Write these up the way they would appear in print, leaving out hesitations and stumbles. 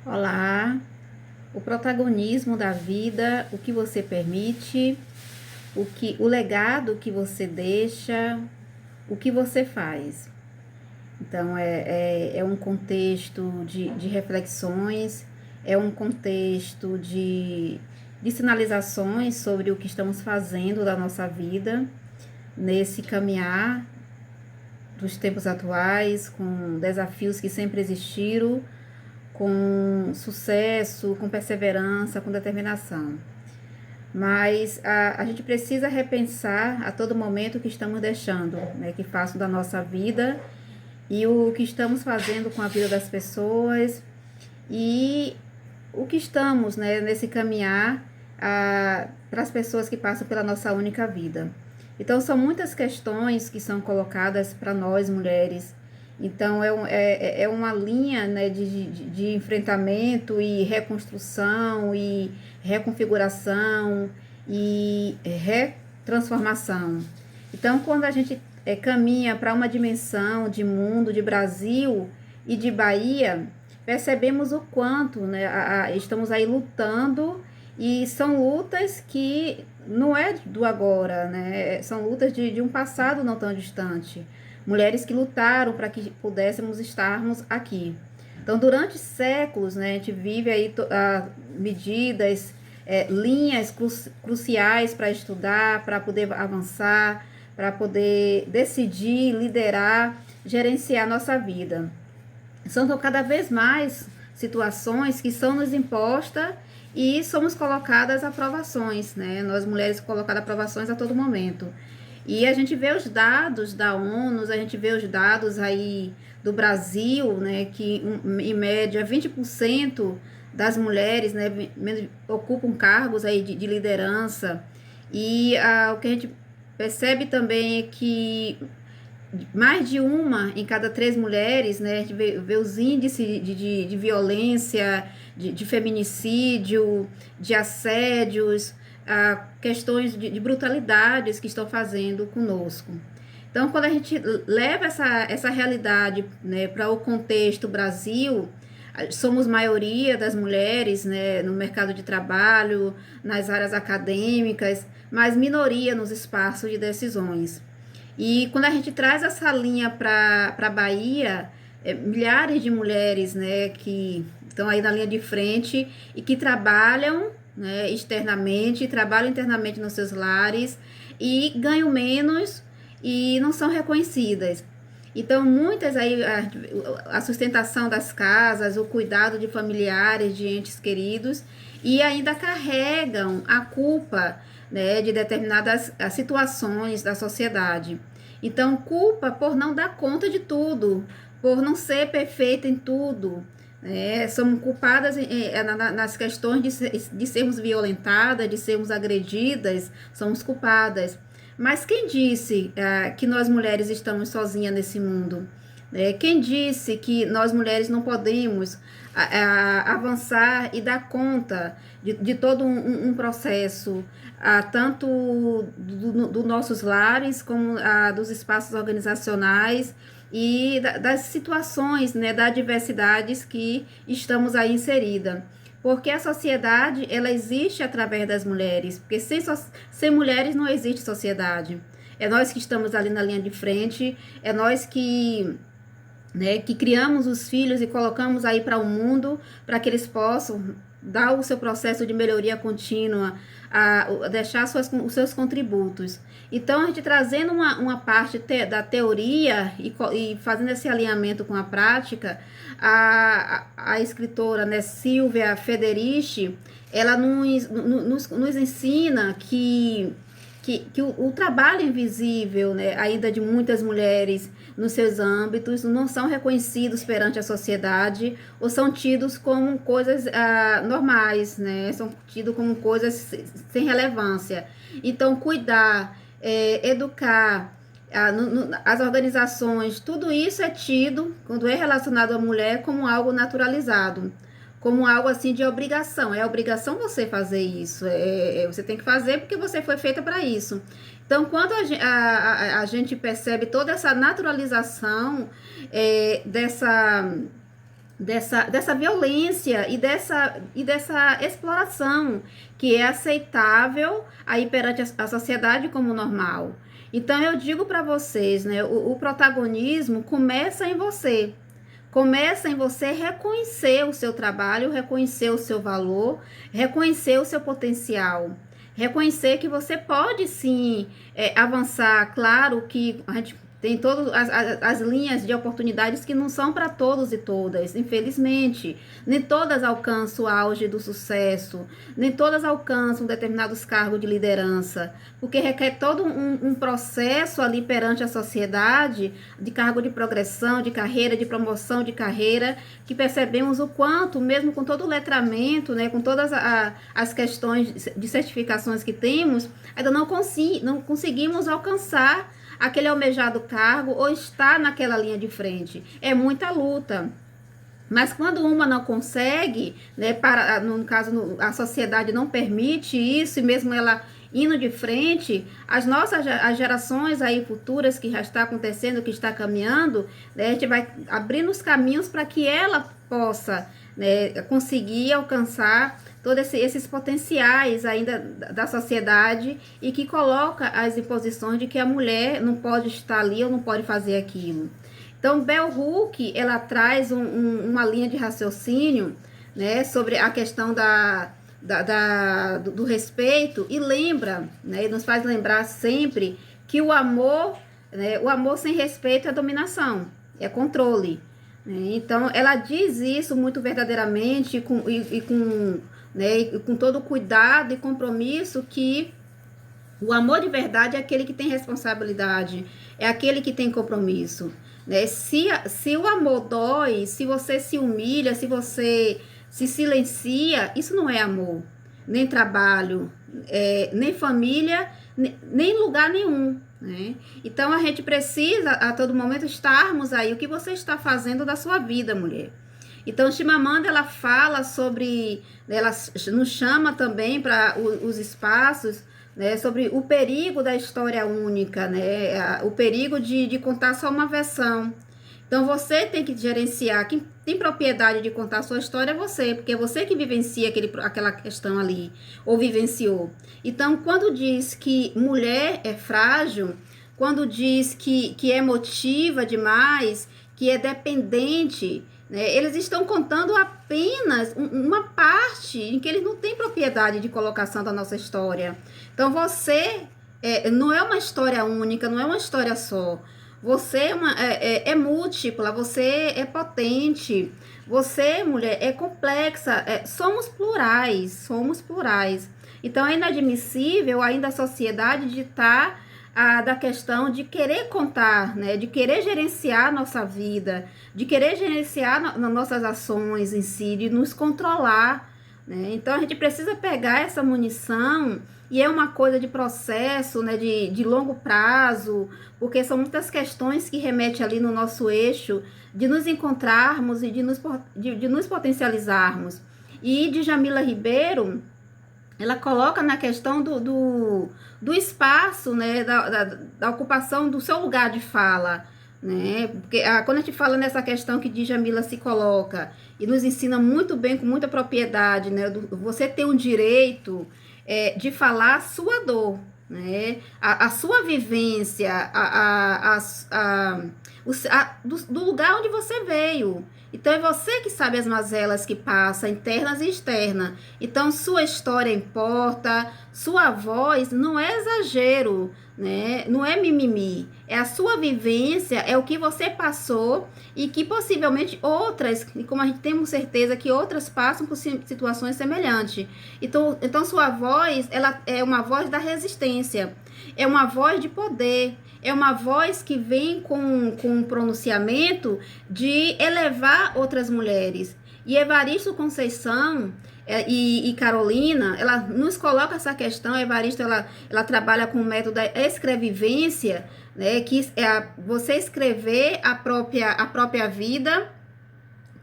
Olá, o protagonismo da vida, o que você permite, o legado que você deixa, o que você faz. Então é um contexto de reflexões, é um contexto de sinalizações sobre o que estamos fazendo da nossa vida nesse caminhar dos tempos atuais, com desafios que sempre existiram, com sucesso, com perseverança, com determinação. Mas a gente precisa repensar a todo momento o que estamos deixando, né, que façam da nossa vida e o que estamos fazendo com a vida das pessoas e o que estamos, né, nesse caminhar para as pessoas que passam pela nossa única vida. Então, são muitas questões que são colocadas para nós, mulheres. Então, é uma linha, né, de enfrentamento e reconstrução e reconfiguração e retransformação. Então, quando a gente caminha para uma dimensão de mundo, de Brasil e de Bahia, percebemos o quanto, né, estamos aí lutando, e são lutas que não é do agora, né? São lutas de um passado não tão distante. Mulheres que lutaram para que pudéssemos estarmos aqui. Então, durante séculos, né, a gente vive aí medidas, linhas cruciais para estudar, para poder avançar, para poder decidir, liderar, gerenciar a nossa vida. São cada vez mais situações que são nos impostas e somos colocadas a provações, né? Nós mulheres colocadas a provações a todo momento. E a gente vê os dados da ONU, a gente vê os dados aí do Brasil, né, que em média 20% das mulheres, né, ocupam cargos aí de liderança. E o que a gente percebe também é que mais de uma em cada 3 mulheres, né? A gente vê os índices de violência, de feminicídio, de assédios, questões de brutalidades que estão fazendo conosco. Então, quando a gente leva essa realidade, né, para o contexto Brasil, somos maioria das mulheres, né, no mercado de trabalho, nas áreas acadêmicas, mas minoria nos espaços de decisões. E quando a gente traz essa linha para a Bahia, milhares de mulheres, né, que estão aí na linha de frente e que trabalham, né, externamente, trabalham internamente nos seus lares e ganham menos e não são reconhecidas. Então, muitas aí, a sustentação das casas, o cuidado de familiares, de entes queridos, e ainda carregam a culpa, né, de determinadas situações da sociedade. Então, culpa por não dar conta de tudo, por não ser perfeita em tudo. Somos culpadas nas questões de sermos violentadas, de sermos agredidas, somos culpadas. Mas quem disse que nós mulheres estamos sozinhas nesse mundo? Quem disse que nós mulheres não podemos avançar e dar conta de todo um processo, tanto dos nossos lares como dos espaços organizacionais e das situações, né, das diversidades que estamos aí inserida? Porque a sociedade, ela existe através das mulheres, porque sem mulheres não existe sociedade. É nós que estamos ali na linha de frente, é nós que, né, que criamos os filhos e colocamos aí para o mundo, para que eles possam dar o seu processo de melhoria contínua, deixar os seus contributos. Então, a gente trazendo uma parte da teoria e fazendo esse alinhamento com a prática, a escritora, né, Silvia Federici, ela nos ensina que o trabalho invisível, né, ainda de muitas mulheres nos seus âmbitos não são reconhecidos perante a sociedade ou são tidos como coisas normais, né, são tidos como coisas sem relevância. Então, cuidar, educar, as organizações, tudo isso é tido, quando é relacionado à mulher, como algo naturalizado, como algo assim de obrigação. É obrigação você fazer isso, você tem que fazer porque você foi feita para isso. Então, quando a gente percebe toda essa naturalização dessa dessa violência e dessa exploração que é aceitável aí perante a sociedade como normal. Então eu digo para vocês, né, o protagonismo começa em você. Começa em você reconhecer o seu trabalho, reconhecer o seu valor, reconhecer o seu potencial. Reconhecer que você pode sim avançar. Claro que a gente tem todas as linhas de oportunidades que não são para todos e todas, infelizmente. Nem todas alcançam o auge do sucesso, nem todas alcançam determinados cargos de liderança, porque requer todo um processo ali perante a sociedade, de cargo de progressão, de carreira, de promoção de carreira, que percebemos o quanto, mesmo com todo o letramento, né, com todas as questões de certificações que temos, ainda não conseguimos alcançar aquele almejado cargo ou estar naquela linha de frente. É muita luta. Mas quando uma não consegue, né, no caso a sociedade não permite isso, e mesmo ela indo de frente, as gerações aí futuras que já está acontecendo, que está caminhando, né, a gente vai abrindo os caminhos para que ela possa, né, conseguir alcançar todos esses potenciais ainda da sociedade e que coloca as imposições de que a mulher não pode estar ali ou não pode fazer aquilo. Então, Bell Hooks, ela traz uma linha de raciocínio, né, sobre a questão do respeito e lembra, né, e nos faz lembrar sempre que o amor, né, o amor sem respeito é dominação, é controle. Né? Então, ela diz isso muito verdadeiramente né, e com todo cuidado e compromisso, que o amor de verdade é aquele que tem responsabilidade, é aquele que tem compromisso. Né? Se o amor dói, se você se humilha, se você se silencia, isso não é amor, nem trabalho, nem família, nem lugar nenhum. Né? Então a gente precisa a todo momento estarmos aí. O que você está fazendo da sua vida, mulher? Então Chimamanda, ela fala sobre, ela nos chama também para os espaços, né, sobre o perigo da história única, né, o perigo de contar só uma versão. Então você tem que gerenciar, quem tem propriedade de contar a sua história é você, porque é você que vivencia aquela questão ali, ou vivenciou. Então quando diz que mulher é frágil, quando diz que é emotiva demais, que é dependente, né, eles estão contando apenas uma parte em que eles não têm propriedade de colocação da nossa história. Então você não é uma história única, não é uma história só. Você é múltipla, você é potente, você, mulher, é complexa, somos plurais, somos plurais. Então é inadmissível ainda a sociedade ditar da questão de querer contar, né, de querer gerenciar nossa vida, de querer gerenciar nossas ações em si, de nos controlar. Né? Então a gente precisa pegar essa munição, e é uma coisa de processo, né, de longo prazo, porque são muitas questões que remetem ali no nosso eixo de nos encontrarmos e de nos potencializarmos. E de Jamila Ribeiro, ela coloca na questão do espaço, né, da ocupação do seu lugar de fala, né, porque quando a gente fala nessa questão que Djamila se coloca e nos ensina muito bem, com muita propriedade, né, você tem um direito de falar a sua dor, né, a sua vivência, do lugar onde você veio. Então é você que sabe as mazelas que passa, internas e externas. Então sua história importa, sua voz não é exagero, né? Não é mimimi. É a sua vivência, é o que você passou e que possivelmente outras, e como a gente temos certeza que outras passam por situações semelhantes. Então sua voz, ela é uma voz da resistência, é uma voz de poder. É uma voz que vem com um pronunciamento de elevar outras mulheres. E Evaristo Conceição e Carolina, ela nos coloca essa questão. Evaristo, ela trabalha com o método da escrevivência, né, que é você escrever a própria vida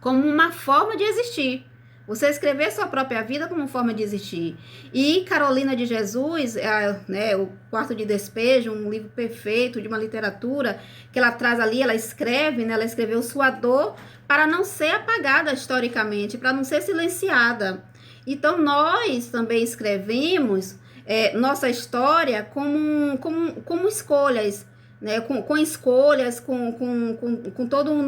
como uma forma de existir. Você escrever sua própria vida como forma de existir. E Carolina de Jesus, né, o Quarto de Despejo, um livro perfeito de uma literatura que ela traz ali, ela escreve, né, ela escreveu sua dor para não ser apagada historicamente, para não ser silenciada. Então, nós também escrevemos nossa história como escolhas, né, com escolhas, com todo um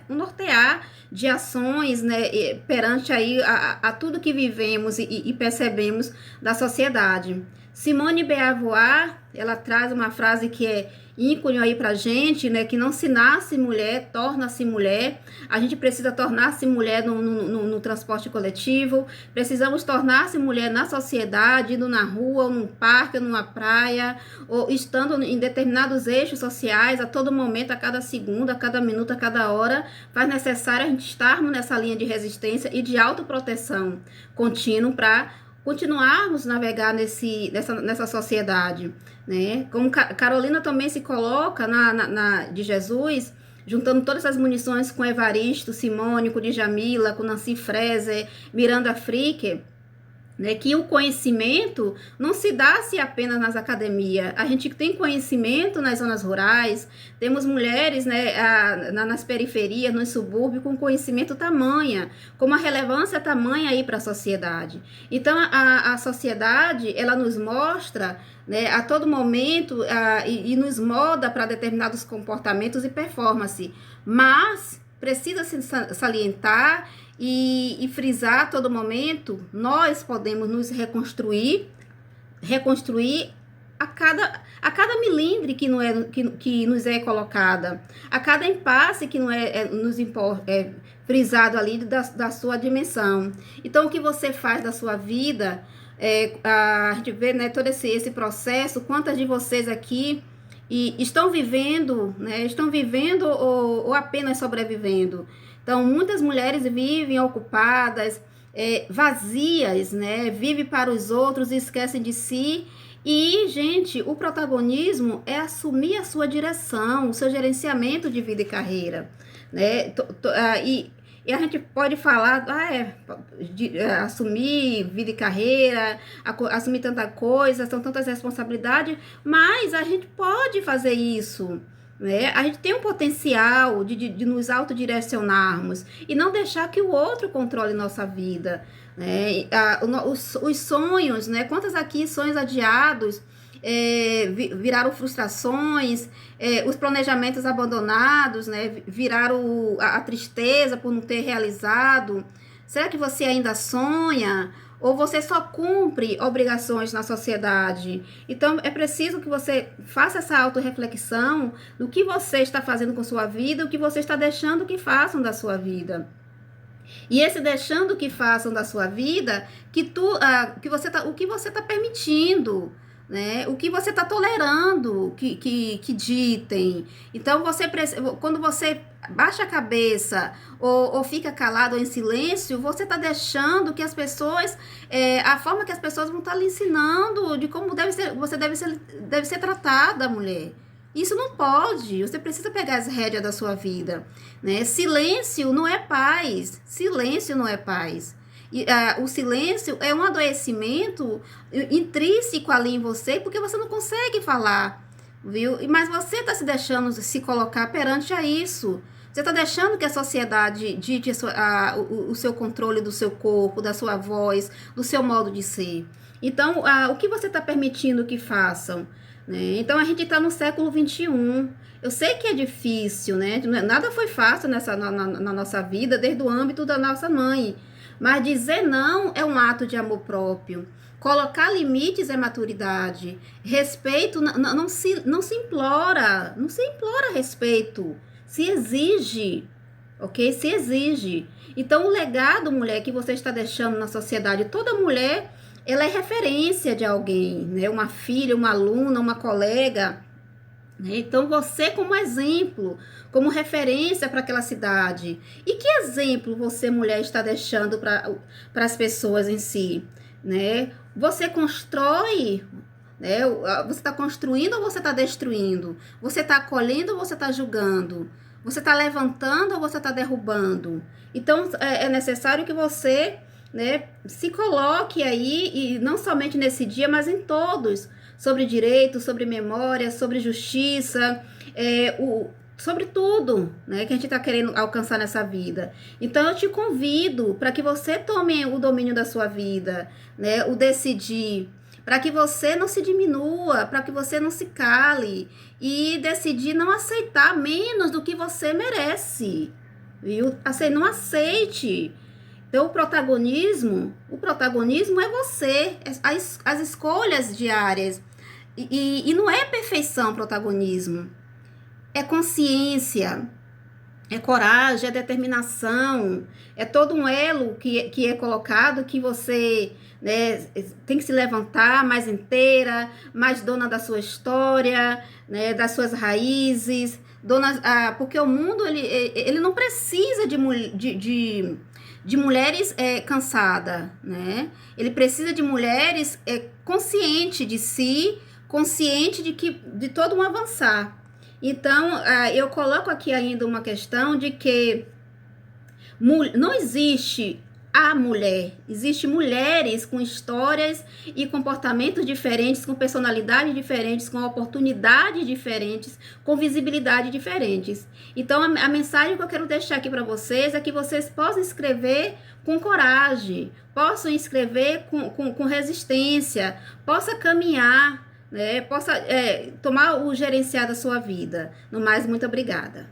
nortear de ações, né, perante aí a tudo que vivemos e percebemos da sociedade. Simone de Beauvoir, ela traz uma frase que é ícone aí pra gente, né, que não se nasce mulher, torna-se mulher. A gente precisa tornar-se mulher no transporte coletivo, precisamos tornar-se mulher na sociedade, indo na rua, ou num parque, ou numa praia, ou estando em determinados eixos sociais, a todo momento, a cada segundo, a cada minuto, a cada hora, faz necessário a gente estarmos nessa linha de resistência e de autoproteção contínuo para continuarmos a navegar nessa sociedade, né? Como Carolina também se coloca de Jesus, juntando todas essas munições com Evaristo, Simone, com Djamila, com Nancy Fraser, Miranda Fricker, né, que o conhecimento não se dá-se apenas nas academias. A gente tem conhecimento nas zonas rurais, temos mulheres, né, nas periferias, nos subúrbios, com conhecimento tamanha, com uma relevância tamanha aí para a sociedade. Então, a sociedade, ela nos mostra, né, a todo momento e nos molda para determinados comportamentos e performance, mas precisa se salientar e frisar a todo momento, nós podemos nos reconstruir a cada milímetro que nos é colocada, a cada impasse que não frisado ali da sua dimensão. Então, o que você faz da sua vida, a gente vê, né, todo esse processo, quantas de vocês aqui estão vivendo, né, ou apenas sobrevivendo. Então, muitas mulheres vivem ocupadas, vazias, né? Vivem para os outros e esquecem de si. E, gente, o protagonismo é assumir a sua direção, o seu gerenciamento de vida e carreira, né? E a gente pode falar, assumir vida e carreira, assumir tanta coisa, são tantas responsabilidades, mas a gente pode fazer isso, né? A gente tem um potencial de nos autodirecionarmos e não deixar que o outro controle nossa vida, né? Os sonhos, né? Quantos aqui sonhos adiados viraram frustrações, os planejamentos abandonados, né? Viraram a tristeza por não ter realizado. Será que você ainda sonha? Ou você só cumpre obrigações na sociedade? Então, é preciso que você faça essa autorreflexão do que você está fazendo com sua vida, o que você está deixando que façam da sua vida. E esse deixando que façam da sua vida, o que você tá permitindo, né? O que você está tolerando que ditem. Então, quando você baixa a cabeça ou fica calado ou em silêncio, você está deixando que as pessoas, a forma que as pessoas vão estar lhe ensinando de como você deve ser tratada, mulher. Isso não pode, você precisa pegar as rédeas da sua vida, né? Silêncio não é paz, silêncio não é paz. O silêncio é um adoecimento intrínseco ali em você, porque você não consegue falar, viu? Mas você está se deixando se colocar perante a isso. Você está deixando que a sociedade dite o seu controle do seu corpo, da sua voz, do seu modo de ser. Então, o que você está permitindo que façam? Né? Então, a gente está no século XXI. Eu sei que é difícil, né? Nada foi fácil na nossa vida, desde o âmbito da nossa mãe. Mas dizer não é um ato de amor próprio. Colocar limites é maturidade. Respeito não se implora. Não se implora respeito. Se exige. Ok? Se exige. Então, o legado, mulher, que você está deixando na sociedade, toda mulher, ela é referência de alguém, né? Uma filha, uma aluna, uma colega. Então, você como exemplo, como referência para aquela cidade. E que exemplo você, mulher, está deixando para as pessoas em si? Né? Você constrói, né? Você está construindo ou você está destruindo? Você está acolhendo ou você está julgando? Você está levantando ou você está derrubando? Então, é necessário que você né? Se coloque aí, e não somente nesse dia, mas em todos, sobre direito, sobre memória, sobre justiça, sobre tudo, né, que a gente está querendo alcançar nessa vida. Então eu te convido para que você tome o domínio da sua vida, né, o decidir, para que você não se diminua, para que você não se cale e decidir não aceitar menos do que você merece, viu? Assim, não aceite. Então, o protagonismo é você, as escolhas diárias. E não é perfeição protagonismo, é consciência, é coragem, é determinação, é todo um elo que é colocado que você, né, tem que se levantar mais inteira, mais dona da sua história, né, das suas raízes, porque o mundo ele não precisa de mulheres cansadas, né? Ele precisa de mulheres conscientes de si, consciente de todo um avançar. Então, eu coloco aqui ainda uma questão de que não existe a mulher, existem mulheres com histórias e comportamentos diferentes, com personalidades diferentes, com oportunidades diferentes, com visibilidade diferentes. Então, a mensagem que eu quero deixar aqui para vocês é que vocês possam escrever com coragem, possam escrever com resistência, possam caminhar, né, possa tomar o gerenciar da sua vida. No mais, muito obrigada.